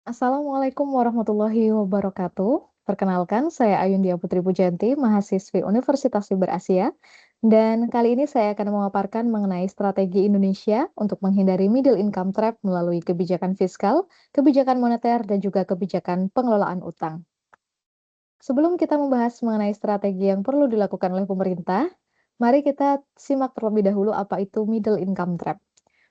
Assalamualaikum warahmatullahi wabarakatuh. Perkenalkan, saya Ayundia Putri Pujanti, mahasiswi Universitas Liber Asia. Dan kali ini saya akan memaparkan mengenai strategi Indonesia untuk menghindari middle income trap melalui kebijakan fiskal, kebijakan moneter, dan juga kebijakan pengelolaan utang. Sebelum kita membahas mengenai strategi yang perlu dilakukan oleh pemerintah, mari kita simak terlebih dahulu apa itu middle income trap.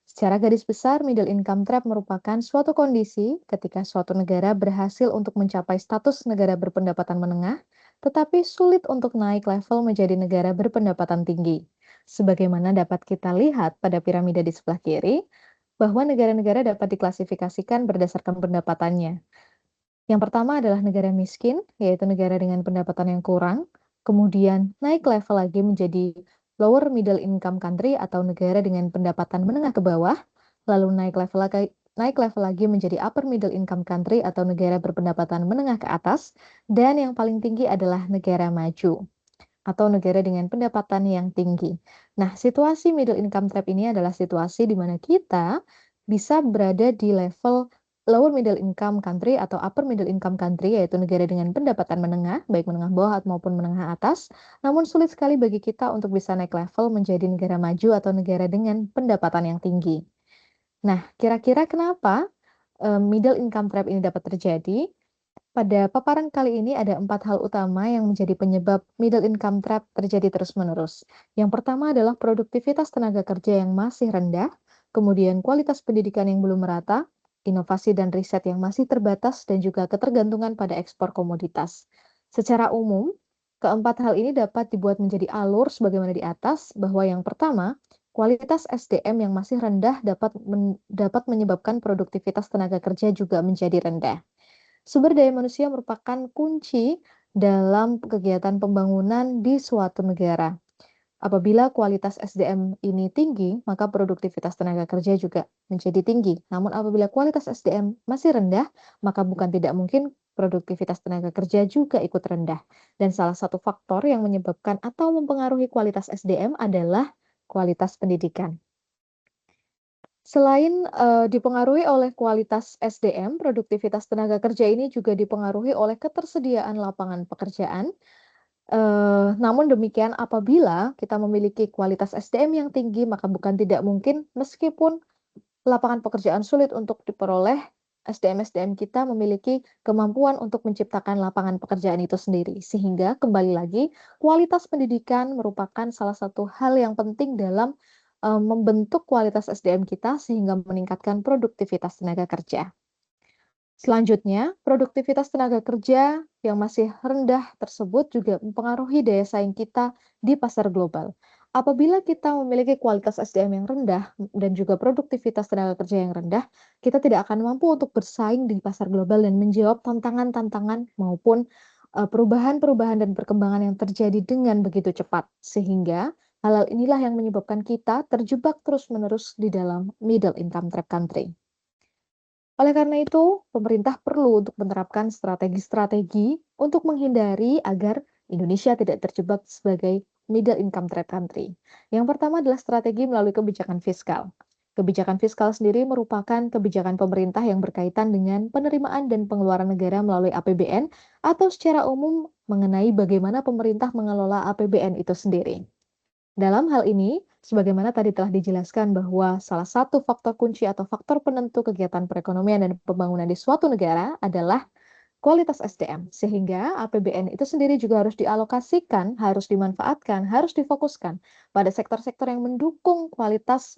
Secara garis besar, middle income trap merupakan suatu kondisi ketika suatu negara berhasil untuk mencapai status negara berpendapatan menengah, tetapi sulit untuk naik level menjadi negara berpendapatan tinggi. Sebagaimana dapat kita lihat pada piramida di sebelah kiri, bahwa negara-negara dapat diklasifikasikan berdasarkan pendapatannya. Yang pertama adalah negara miskin, yaitu negara dengan pendapatan yang kurang, kemudian naik level lagi menjadi lower middle income country atau negara dengan pendapatan menengah ke bawah, lalu naik level lagi menjadi upper middle income country atau negara berpendapatan menengah ke atas, dan yang paling tinggi adalah negara maju atau negara dengan pendapatan yang tinggi. Nah, situasi middle income trap ini adalah situasi di mana kita bisa berada di level lower middle income country atau upper middle income country, yaitu negara dengan pendapatan menengah, baik menengah bawah maupun menengah atas, namun sulit sekali bagi kita untuk bisa naik level menjadi negara maju atau negara dengan pendapatan yang tinggi. Nah, kira-kira kenapa middle income trap ini dapat terjadi? Pada paparan kali ini ada 4 hal utama yang menjadi penyebab middle income trap terjadi terus-menerus. Yang pertama adalah produktivitas tenaga kerja yang masih rendah, kemudian kualitas pendidikan yang belum merata, inovasi dan riset yang masih terbatas, dan juga ketergantungan pada ekspor komoditas. Secara umum, keempat hal ini dapat dibuat menjadi alur sebagaimana di atas, bahwa yang pertama, kualitas SDM yang masih rendah dapat menyebabkan produktivitas tenaga kerja juga menjadi rendah. Sumber daya manusia merupakan kunci dalam kegiatan pembangunan di suatu negara. Apabila kualitas SDM ini tinggi, maka produktivitas tenaga kerja juga menjadi tinggi. Namun apabila kualitas SDM masih rendah, maka bukan tidak mungkin produktivitas tenaga kerja juga ikut rendah. Dan salah satu faktor yang menyebabkan atau mempengaruhi kualitas SDM adalah kualitas pendidikan. Selain, dipengaruhi oleh kualitas SDM, produktivitas tenaga kerja ini juga dipengaruhi oleh ketersediaan lapangan pekerjaan. Namun demikian apabila kita memiliki kualitas SDM yang tinggi, maka bukan tidak mungkin meskipun lapangan pekerjaan sulit untuk diperoleh, SDM-SDM kita memiliki kemampuan untuk menciptakan lapangan pekerjaan itu sendiri. Sehingga kembali lagi, kualitas pendidikan merupakan salah satu hal yang penting dalam, membentuk kualitas SDM kita sehingga meningkatkan produktivitas tenaga kerja. Selanjutnya, produktivitas tenaga kerja yang masih rendah tersebut juga mempengaruhi daya saing kita di pasar global. Apabila kita memiliki kualitas SDM yang rendah dan juga produktivitas tenaga kerja yang rendah, kita tidak akan mampu untuk bersaing di pasar global dan menjawab tantangan-tantangan maupun perubahan-perubahan dan perkembangan yang terjadi dengan begitu cepat. Sehingga hal-hal inilah yang menyebabkan kita terjebak terus-menerus di dalam middle income trap country. Oleh karena itu, pemerintah perlu untuk menerapkan strategi-strategi untuk menghindari agar Indonesia tidak terjebak sebagai middle income trap country. Yang pertama adalah strategi melalui kebijakan fiskal. Kebijakan fiskal sendiri merupakan kebijakan pemerintah yang berkaitan dengan penerimaan dan pengeluaran negara melalui APBN atau secara umum mengenai bagaimana pemerintah mengelola APBN itu sendiri. Dalam hal ini, sebagaimana tadi telah dijelaskan bahwa salah satu faktor kunci atau faktor penentu kegiatan perekonomian dan pembangunan di suatu negara adalah kualitas SDM. Sehingga APBN itu sendiri juga harus dialokasikan, harus dimanfaatkan, harus difokuskan pada sektor-sektor yang mendukung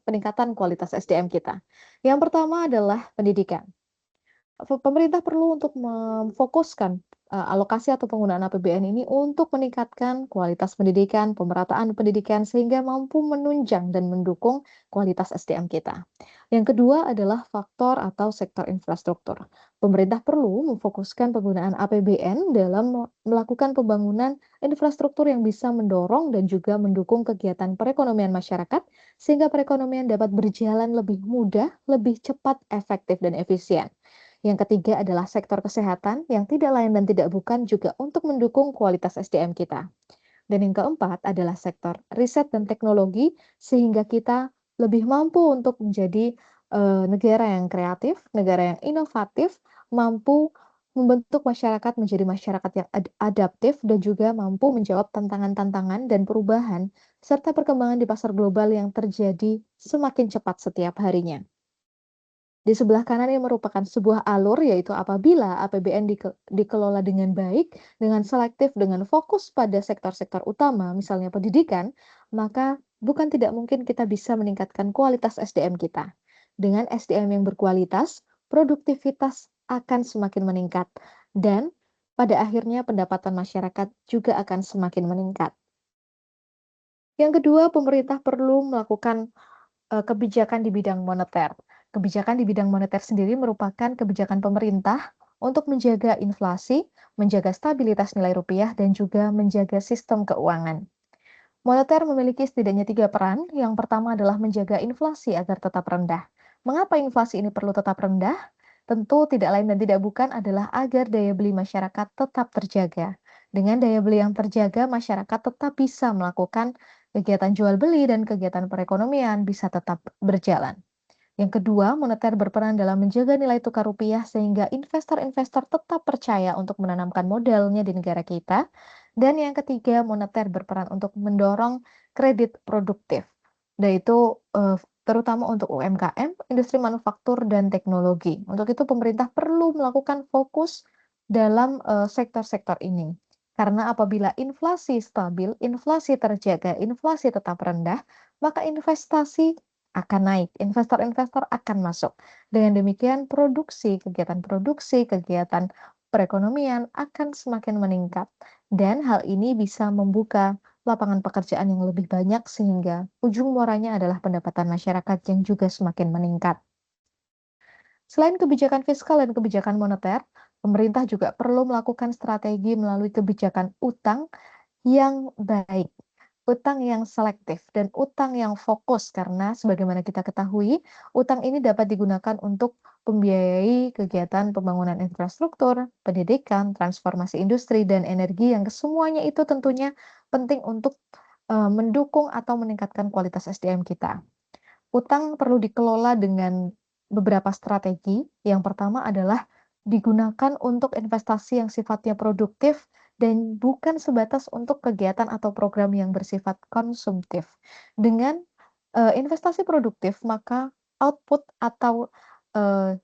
peningkatan kualitas SDM kita. Yang pertama adalah pendidikan. Pemerintah perlu untuk memfokuskan, alokasi atau penggunaan APBN ini untuk meningkatkan kualitas pendidikan, pemerataan pendidikan, sehingga mampu menunjang dan mendukung kualitas SDM kita. Yang kedua adalah faktor atau sektor infrastruktur. Pemerintah perlu memfokuskan penggunaan APBN dalam melakukan pembangunan infrastruktur yang bisa mendorong dan juga mendukung kegiatan perekonomian masyarakat, sehingga perekonomian dapat berjalan lebih mudah, lebih cepat, efektif, dan efisien. Yang ketiga adalah sektor kesehatan yang tidak lain dan tidak bukan juga untuk mendukung kualitas SDM kita. Dan yang keempat adalah sektor riset dan teknologi sehingga kita lebih mampu untuk menjadi negara yang kreatif, negara yang inovatif mampu membentuk masyarakat menjadi masyarakat yang adaptif dan juga mampu menjawab tantangan-tantangan dan perubahan serta perkembangan di pasar global yang terjadi semakin cepat setiap harinya. Di sebelah kanan ini merupakan sebuah alur, yaitu apabila APBN dikelola dengan baik, dengan selektif, dengan fokus pada sektor-sektor utama, misalnya pendidikan, maka bukan tidak mungkin kita bisa meningkatkan kualitas SDM kita. Dengan SDM yang berkualitas, produktivitas akan semakin meningkat, dan pada akhirnya pendapatan masyarakat juga akan semakin meningkat. Yang kedua, pemerintah perlu melakukan kebijakan di bidang moneter. Kebijakan di bidang moneter sendiri merupakan kebijakan pemerintah untuk menjaga inflasi, menjaga stabilitas nilai rupiah, dan juga menjaga sistem keuangan. Moneter memiliki setidaknya tiga peran. Yang pertama adalah menjaga inflasi agar tetap rendah. Mengapa inflasi ini perlu tetap rendah? Tentu tidak lain dan tidak bukan adalah agar daya beli masyarakat tetap terjaga. Dengan daya beli yang terjaga, masyarakat tetap bisa melakukan kegiatan jual beli dan kegiatan perekonomian bisa tetap berjalan. Yang kedua, moneter berperan dalam menjaga nilai tukar rupiah sehingga investor-investor tetap percaya untuk menanamkan modalnya di negara kita. Dan yang ketiga, moneter berperan untuk mendorong kredit produktif, yaitu terutama untuk UMKM, industri manufaktur, dan teknologi. Untuk itu, pemerintah perlu melakukan fokus dalam sektor-sektor ini. Karena apabila inflasi stabil, inflasi terjaga, inflasi tetap rendah, maka investasi akan naik, investor-investor akan masuk. Dengan demikian, kegiatan perekonomian akan semakin meningkat. Dan hal ini bisa membuka lapangan pekerjaan yang lebih banyak sehingga ujung muaranya adalah pendapatan masyarakat yang juga semakin meningkat. Selain kebijakan fiskal dan kebijakan moneter, pemerintah juga perlu melakukan strategi melalui kebijakan utang yang baik, utang yang selektif, dan utang yang fokus karena sebagaimana kita ketahui, utang ini dapat digunakan untuk membiayai kegiatan pembangunan infrastruktur, pendidikan, transformasi industri, dan energi yang kesemuanya itu tentunya penting untuk mendukung atau meningkatkan kualitas SDM kita. Utang perlu dikelola dengan beberapa strategi. Yang pertama adalah digunakan untuk investasi yang sifatnya produktif dan bukan sebatas untuk kegiatan atau program yang bersifat konsumtif. Dengan investasi produktif, maka output atau eh,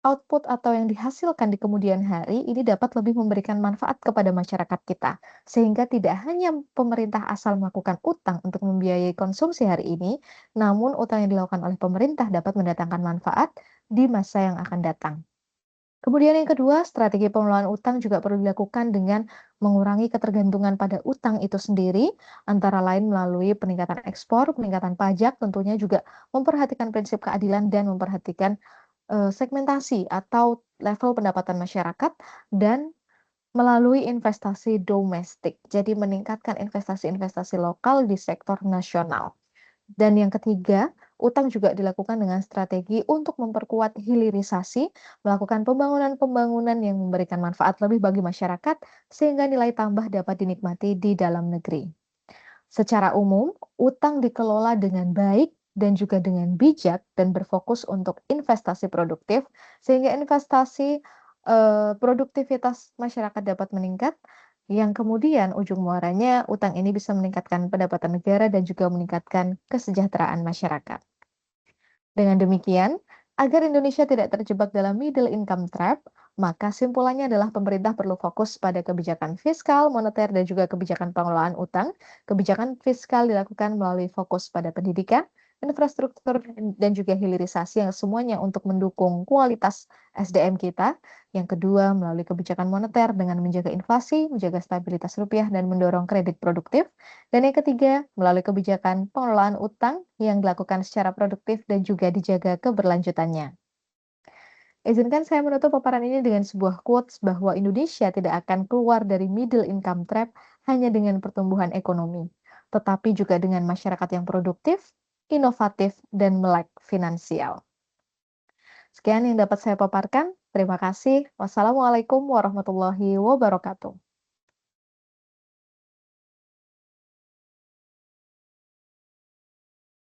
output atau yang dihasilkan di kemudian hari ini dapat lebih memberikan manfaat kepada masyarakat kita. Sehingga tidak hanya pemerintah asal melakukan utang untuk membiayai konsumsi hari ini, namun utang yang dilakukan oleh pemerintah dapat mendatangkan manfaat di masa yang akan datang. Kemudian yang kedua, strategi pengelolaan utang juga perlu dilakukan dengan mengurangi ketergantungan pada utang itu sendiri, antara lain melalui peningkatan ekspor, peningkatan pajak, tentunya juga memperhatikan prinsip keadilan dan memperhatikan segmentasi atau level pendapatan masyarakat dan melalui investasi domestik. Jadi meningkatkan investasi-investasi lokal di sektor nasional. Dan yang ketiga, utang juga dilakukan dengan strategi untuk memperkuat hilirisasi, melakukan pembangunan-pembangunan yang memberikan manfaat lebih bagi masyarakat sehingga nilai tambah dapat dinikmati di dalam negeri. Secara umum, utang dikelola dengan baik dan juga dengan bijak dan berfokus untuk investasi produktif, sehingga investasi produktivitas masyarakat dapat meningkat, yang kemudian ujung muaranya utang ini bisa meningkatkan pendapatan negara dan juga meningkatkan kesejahteraan masyarakat. Dengan demikian, agar Indonesia tidak terjebak dalam middle income trap, maka simpulannya adalah pemerintah perlu fokus pada kebijakan fiskal, moneter, dan juga kebijakan pengelolaan utang. Kebijakan fiskal dilakukan melalui fokus pada pendidikan, infrastruktur, dan juga hilirisasi yang semuanya untuk mendukung kualitas SDM kita. Yang kedua, melalui kebijakan moneter dengan menjaga inflasi, menjaga stabilitas rupiah, dan mendorong kredit produktif. Dan yang ketiga, melalui kebijakan pengelolaan utang yang dilakukan secara produktif dan juga dijaga keberlanjutannya. Izinkan saya menutup paparan ini dengan sebuah quotes bahwa Indonesia tidak akan keluar dari middle income trap hanya dengan pertumbuhan ekonomi, tetapi juga dengan masyarakat yang produktif, inovatif, dan melek finansial. Sekian yang dapat saya paparkan. Terima kasih. Wassalamualaikum warahmatullahi wabarakatuh.